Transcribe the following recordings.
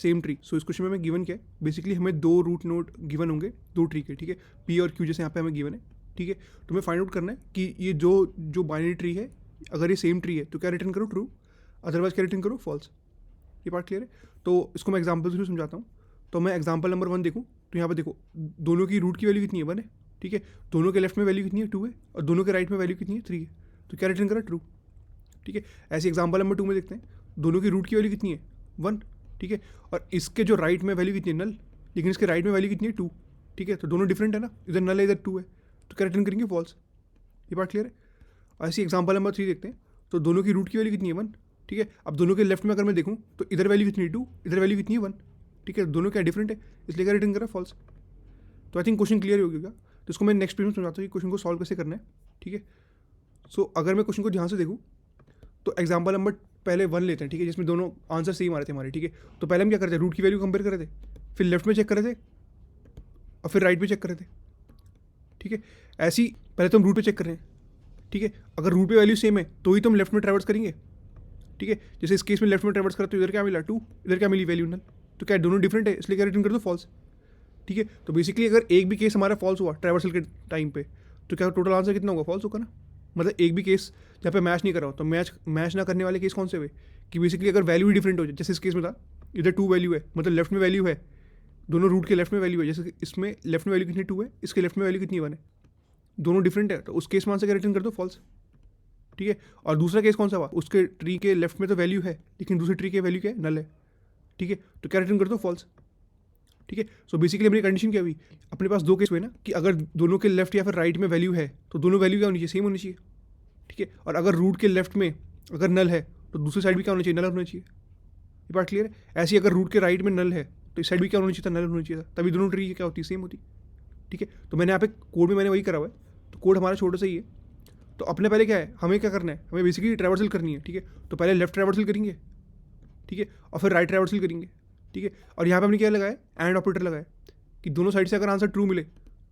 Same tree. सो इस question में हमें गिवन क्या है, बेसिकली हमें दो रूट नोड गिवन होंगे दो ट्री के, ठीक है, पी और क्यू जैसे यहाँ पे हमें गिवन है, ठीक है। तो हमें फाइंड आउट करना है कि ये जो बाइनरी ट्री है, अगर ये सेम ट्री है तो क्या रिटर्न करो, ट्रू, अदरवाइज क्या रिटर्न करो, फॉल्स। ये पार्ट क्लियर है। तो इसको मैं एग्जाम्पल से समझाता हूँ। तो मैं एग्जाम्पल नंबर 1 देखूँ तो यहाँ पे देखो दोनों की रूट की वैल्यू कितनी है, 1 है, ठीक है। दोनों के लेफ्ट में वैल्यू कितनी है, 2 है, और दोनों के राइट में वैल्यू कितनी है, 3 है। तो क्या रिटर्न करा, ट्रू, ठीक है। ऐसे एग्जाम्पल नंबर 2 में देखते हैं, दोनों की रूट की वैल्यू कितनी है, 1, ठीक है, और इसके जो राइट में वैल्यू कितनी है, नल, लेकिन इसके राइट में वैल्यू कितनी है, 2, ठीक है। तो दोनों डिफरेंट है ना, इधर नल है इधर 2 है, तो क्या रिटर्न करेंगे, फॉल्स। ये बात क्लियर है। ऐसी एग्जाम्पल नंबर 3 देखते हैं, तो दोनों की रूट की वैल्यू कितनी है, 1, ठीक है। अब दोनों के लेफ्ट में अगर मैं देखूँ तो इधर वैल्यू कितनी है, 2, इधर वैल्यू कितनी है, 1, ठीक है। दोनों क्या डिफरेंट है, इसलिए क्या रिटर्न करा, फॉल्स। तो आई थिंक क्वेश्चन क्लियर हो गया। तो इसको मैं नेक्स्ट पेज में समझाता हूँ कि क्वेश्चन को सॉल्व कैसे करना है, ठीक है। सो अगर मैं क्वेश्चन को ध्यान से देखूँ तो एग्जाम्पल नंबर पहले 1 लेते हैं, ठीक है, जिसमें दोनों आंसर सेम आ रहे थे हमारे, ठीक है। तो पहले हम क्या करते हैं, रूट की वैल्यू कंपेयर कर रहे थे, फिर लेफ्ट में चेक कर रहे थे और फिर राइट में चेक कर रहे थे, ठीक है। ऐसी पहले तो हम रूट पे चेक कर रहे हैं, ठीक है। अगर रूट पे वैल्यू सेम है तो ही तो हम लेफ्ट में ट्रैवर्स करेंगे, ठीक है। जैसे इस केस में लेफ्ट में ट्रैवर्स करा तो इधर क्या मिला, 2, इधर क्या मिली, वैल्यू नल। तो क्या दोनों डिफरेंट है, इसलिए क्या रिटर्न कर दो, फॉल्स, ठीक है। तो बेसिकली अगर एक भी केस हमारा फॉल्स हुआ ट्रैवर्सल के टाइम पे, तो क्या टोटल आंसर कितना होगा, फॉल्स होगा ना। मतलब एक भी केस जहाँ पे मैच नहीं कर रहा हो, तो मैच ना करने वाले केस कौन से हुए, कि बेसिकली अगर वैल्यू ही डिफरेंट हो जाए, जैसे इस केस में था, इधर 2 वैल्यू है, मतलब लेफ्ट में वैल्यू है, दोनों रूट के लेफ्ट में वैल्यू है, जैसे इसमें लेफ्ट में वैल्यू कितनी 2 है, इसके लेफ्ट में वैल्यू कितनी 1 है, दोनों डिफरेंट है, तो उस केस में आंसर क्या रिटर्न कर दो, फॉल्स, ठीक है। और दूसरा केस कौन सा हुआ, उसके ट्री के लेफ्ट में तो वैल्यू है लेकिन दूसरे ट्री के वैल्यू क्या है, नल है, ठीक है। तो क्या रिटर्न कर दो, फॉल्स, ठीक है। सो बेसिकली अपनी कंडीशन क्या हुई, अपने पास दो केस हुए ना, कि अगर दोनों के लेफ्ट या फिर राइट में वैल्यू है तो दोनों वैल्यू क्या होनी चाहिए, सेम होनी चाहिए, ठीक है। और अगर रूट के लेफ्ट में अगर नल है तो दूसरी साइड भी क्या होना चाहिए, नल होना चाहिए। ये बात क्लियर है। ऐसे ही अगर रूट के राइट में नल है तो इस साइड भी क्या होना चाहिए था, नल होना चाहिए था, तभी दोनों ट्री क्या होती है, सेम होती, ठीक है। तो मैंने यहाँ पे कोड में मैंने वही करा हुआ है, तो कोड हमारा छोटा सा ही है। तो अपने पहले क्या है, हमें क्या करना है, हमें बेसिकली ट्रैवर्सल करनी है, ठीक है। तो पहले लेफ्ट ट्रैवर्सल करेंगे, ठीक है, और फिर राइट ट्रैवर्सल करेंगे, ठीक है। और यहाँ पे हमने क्या लगाया, एंड ऑपरेटर लगाया, कि दोनों साइड से अगर आंसर ट्रू मिले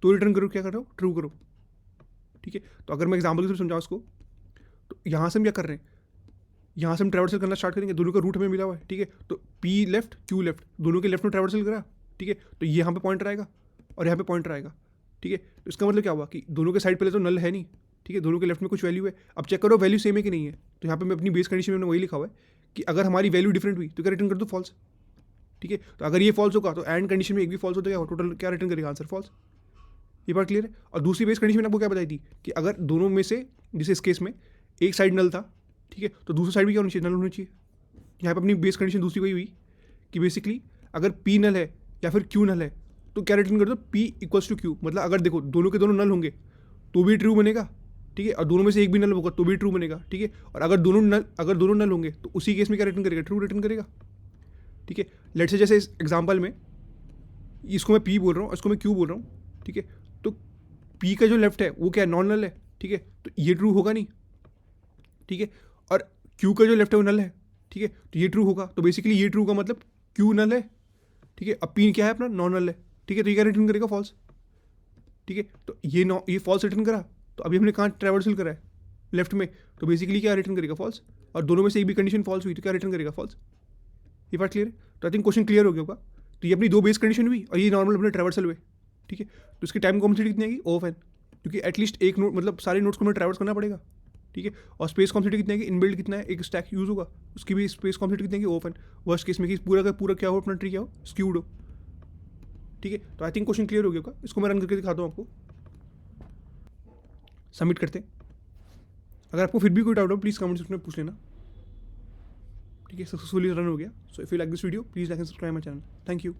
तो रिटर्न करो, क्या करो, ट्रू करो, ठीक है। तो अगर मैं एग्जाम्पल से समझाऊँ उसको, तो यहाँ से हम क्या कर रहे हैं, यहाँ से हम ट्रैवर्सल करना स्टार्ट करेंगे, दोनों का रूट हमें मिला हुआ है, ठीक है। तो पी लेफ्ट क्यू लेफ्ट, दोनों के लेफ्ट में ट्रैवर्सल करा, ठीक है। तो ये यहाँ पे पॉइंटर आएगा और यहाँ पे पॉइंटर आएगा, ठीक है। तो इसका मतलब क्या हुआ कि दोनों के साइड पहले तो नल है नहीं, ठीक है, दोनों के लेफ्ट में कुछ वैल्यू है। अब चेक करो वैल्यू सेम है कि नहीं है। तो यहाँ पे मैं अपनी बेस कंडीशन में वही लिखा हुआ है कि अगर हमारी वैल्यू डिफरेंट हुई तो क्या रिटर्न कर दो, फॉल्स, ठीक है। तो अगर ये फॉल्स होगा तो एंड कंडीशन में एक भी फॉल्स होता है, टोटल क्या रिटर्न करेगा, आंसर फॉल्स। ये बात क्लियर है। और दूसरी बेस कंडीशन मैंने आपको क्या बताई थी कि अगर दोनों में से, जैसे इस केस में एक साइड नल था, ठीक है, तो दूसरी साइड भी क्या होनी चाहिए, नल होनी चाहिए। यहाँ पे अपनी बेस कंडीशन दूसरी वही हुई कि बेसिकली अगर पी नल है या फिर क्यू नल है तो क्या रिटर्न कर दो, पी इक्वल्स टू क्यू। मतलब अगर देखो दोनों के दोनों नल होंगे तो भी ट्रू बनेगा, ठीक है, और दोनों में से एक भी नल होगा तो भी ट्रू बनेगा, ठीक है। और अगर दोनों नल होंगे तो उसी केस में क्या रिटर्न करेगा, ट्रू रिटर्न करेगा, ठीक है। लेट्स से जैसे इस एग्जाम्पल में इसको मैं पी बोल रहा हूँ, इसको मैं क्यू बोल रहा हूँ, ठीक है। तो पी का जो लेफ्ट है वो क्या है, नॉन नल है, ठीक है, तो ये ट्रू होगा नहीं, ठीक है। और क्यू का जो लेफ्ट है वो नल है, ठीक है, तो ये ट्रू होगा। तो बेसिकली ये ट्रू का मतलब क्यू नल है, ठीक है। अब पी क्या है अपना, नॉन नल है, ठीक है, तो ये क्या रिटर्न करेगा, फॉल्स, ठीक है। तो ये फॉल्स रिटर्न करा, तो अभी हमने कहाँ ट्रैवर्सल करा है, लेफ्ट में, तो बेसिकली क्या रिटर्न करेगा, फॉल्स। और दोनों में से एक भी कंडीशन फॉल्स हुई तो क्या रिटर्न करेगा, फॉल्स। ये बात क्लियर है। तो आई थिंक क्वेश्चन क्लियर हो गया होगा। तो ये अपनी दो बेस कंडीशन हुई और ये नॉर्मल अपने ट्रैवर्सल हुए, ठीक है। तो इसकी टाइम कॉम्प्लेक्सिटी कितनी आएगी, ऑफ एन, क्योंकि एटलीस्ट एक नोट मतलब सारे नोट्स को हमें ट्रैवर्स करना पड़ेगा, ठीक है। और स्पेस कॉम्प्लेक्सिटी कितनी आएगी, इनबिल्ड कितना है, एक स्टैक यूज होगा, उसकी भी स्पेस कॉम्प्लेक्सिटी कितनी आएगी, ऑफ एन। वर्स्ट केस में कि पूरा का पूरा क्या हो, अपना ट्री क्या हो, स्क्यूड हो, ठीक है। तो आई थिंक क्वेश्चन क्लियर हो गया होगा। इसको मैं रन करके दिखाता हूँ आपको, सबमिट करते हैं। अगर आपको फिर भी कोई डाउट हो प्लीज़ कमेंट सेक्शन में पूछ लेना, ठीक है। सक्सेसफुली रन हो गया। So if you like this video please like and subscribe my channel. Thank you.